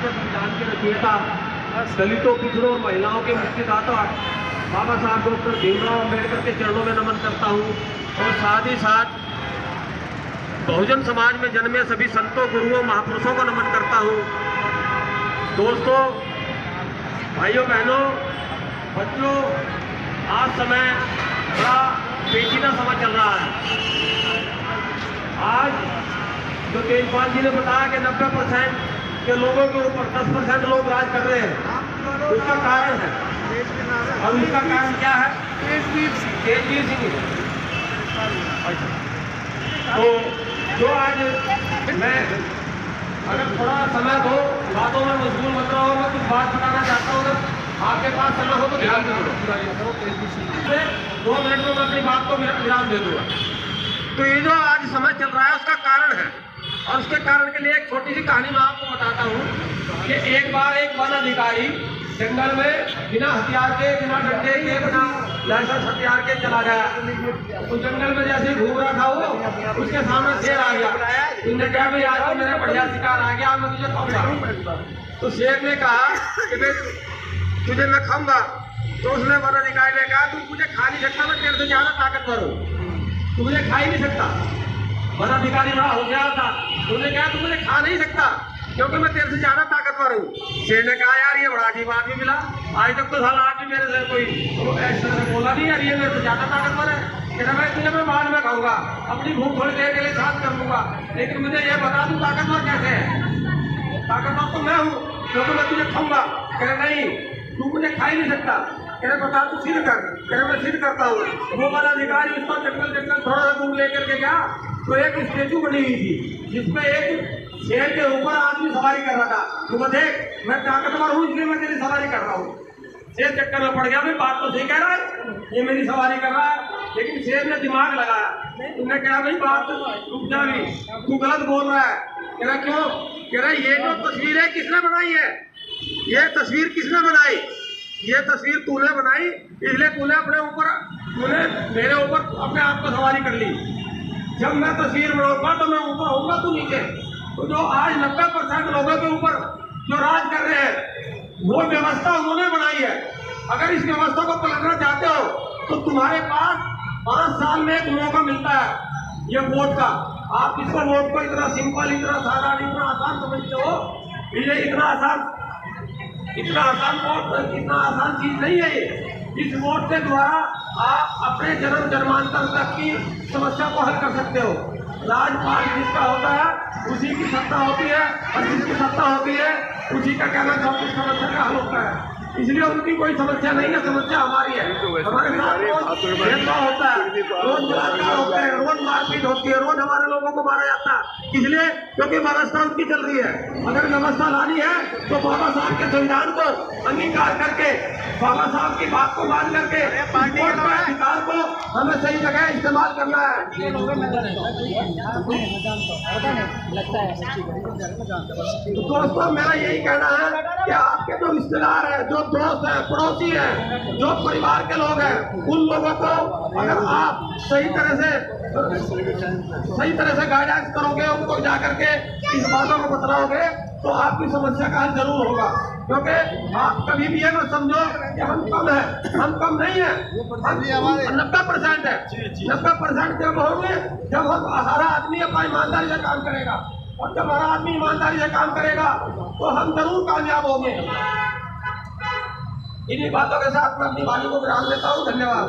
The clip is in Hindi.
के संविधान के रचयिता, दलितों, पिछड़ों और महिलाओं के मुक्तिदाता बाबा साहब डॉक्टर भीमराव अम्बेडकर के चरणों में नमन करता हूँ और साथ ही साथ बहुजन समाज में जन्मे सभी संतों, गुरुओं, महापुरुषों को नमन करता हूँ। दोस्तों, भाइयों, बहनों, बच्चों, आज समय बड़ा पेचीदा समय चल रहा है। आज जो तेजपाल जी ने बताया कि 90% के लोगों के ऊपर 10% लोग राज कर रहे हैं, उसका कारण है, और उसका कारण क्या है? तेजवीर सिंह। तो जो आज मैं अगर थोड़ा समय दो, बातों में मजबूर मत रहो, मैं कुछ बात बताना चाहता हूँ। अगर आपके पास समय हो तो ध्यान दे दो। 2 मिनट में मैं अपनी बात को विराम दे दूंगा। तो ये जो आज समय चल रहा है उसका कारण है, और उसके कारण के लिए एक छोटी सी कहानी मैं आपको बताता हूँ कि एक बार एक वन अधिकारी जंगल में बिना हथियार के, बिना डंडे के, बिना लाइसेंस हथियार के चला गया। तो जंगल में जैसे घूम रहा था वो, उसके सामने शेर आ गया। उसने कहा, भाई आज तो मेरा बढ़िया शिकार आ गया, मैं तुझे खाऊंगा। तो शेर ने कहा कि भाई तुझे मैं खाऊंगा। तो उसने वन अधिकारी ने कहा, तू मुझे खा नहीं सकता, मैं तेरे से ज्यादा ताकतवर हूँ, तू मुझे खा ही नहीं सकता। वन अधिकारी बड़ा होशियार था, उसने कहा तू मुझे खा नहीं सकता क्योंकि मैं तेरे से ज्यादा ताकतवर हूँ। शेर ने कहा, यार ये बड़ा अजीब आदमी मिला, आज तक तो साला आदमी मेरे से कोई ऐसे बोला नहीं, यार ये मेरे से ज्यादा ताकतवर है। कहना, भाई तुझे मैं बाद में खाऊंगा, अपनी भूख थोड़ी देर के लिए शांत कर लूंगा, लेकिन मुझे ये बता तू ताकतवर कैसे है? ताकतवर तो मैं हूँ क्योंकि मैं तुझे खाऊंगा। कह नहीं, तू मुझे खा ही नहीं सकता। कह बता तू सिद्ध कर। कह मैं सिद्ध करता हूँ। वो वन अधिकारी उसको जंगल थोड़ा सा दूर लेकर के गया, तो एक स्टेचू बनी हुई थी जिसमें एक शेर के ऊपर आदमी सवारी कर रहा था। तो देख, मैं ताकतवर हूँ इसलिए मैं तेरी सवारी कर रहा हूँ। शेर चक्कर में पड़ गया, भाई बात तो सही कह रहा है, ये मेरी सवारी कर रहा है। लेकिन शेर ने दिमाग लगाया, तुमने कहा भाई बात रुक जा, भी तू गलत बोल रहा है। कह रहा क्यों? कह रहा ये जो तस्वीर है किसने बनाई है? ये तस्वीर किसने बनाई? ये तस्वीर तूने बनाई, इसलिए तूने अपने ऊपर, तूने मेरे ऊपर अपने आप को सवारी कर ली। जब मैं तस्वीर बनाऊंगा तो मैं ऊपर होऊंगा, तू नीचे। तो जो आज 90% लोगों के ऊपर जो राज कर रहे हैं, वो व्यवस्था उन्होंने बनाई है। अगर इस व्यवस्था को पलटना चाहते हो तो तुम्हारे पास 5 साल में एक मौका मिलता है, ये वोट का। आप इसको वोट को इतना सिंपल, इतना सादा, इतना आसान समझते हो, ये इतना आसान वोट, इतना आसान चीज नहीं है ये। इस वोट के द्वारा आप अपने जन्म जन्मांतर तक की समस्या को हल कर सकते हो। राजपाल जिसका होता है उसी की सत्ता होती है, और जिसकी सत्ता होती है उसी का कहना सब कुछ समस्या का हल होता है। इसलिए उनकी कोई समस्या नहीं है, समस्या हमारी है। हमारे साथ रोज भेदभाव होता है, रोज बलात्कार होता है, रोज मारपीट होती है, रोज हमारे लोगों को मारा जाता है। इसलिए क्योंकि व्यवस्था उनकी चल रही है। अगर व्यवस्था लानी है तो बाबा साहब के संविधान को अंगीकार करके, बाबा साहब की बात को मान करके वोट के अधिकार को हमें सही जगह इस्तेमाल करना है। तो दोस्तों, मेरा यही कहना है कि आपके जो रिश्तेदार है, जो दोस्त है, पड़ोसी है, जो परिवार के लोग हैं, उन लोगों को अगर आप सही तरह से गाइडेंस करोगे, उनको जाकर के इस बातों को बतलाओगे, तो आपकी समस्या का हल जरूर होगा। क्योंकि आप कभी भी ये मत समझो कि हम कम है, हम कम नहीं है, हम 90% है। 90% जब होंगे जब हमारा आदमी अपना ईमानदारी से काम करेगा, और जब हमारा आदमी ईमानदारी से काम करेगा तो हम जरूर कामयाब होंगे। इन्हीं बातों के साथ मैं अपनी वाणी को विराम देता हूँ। धन्यवाद।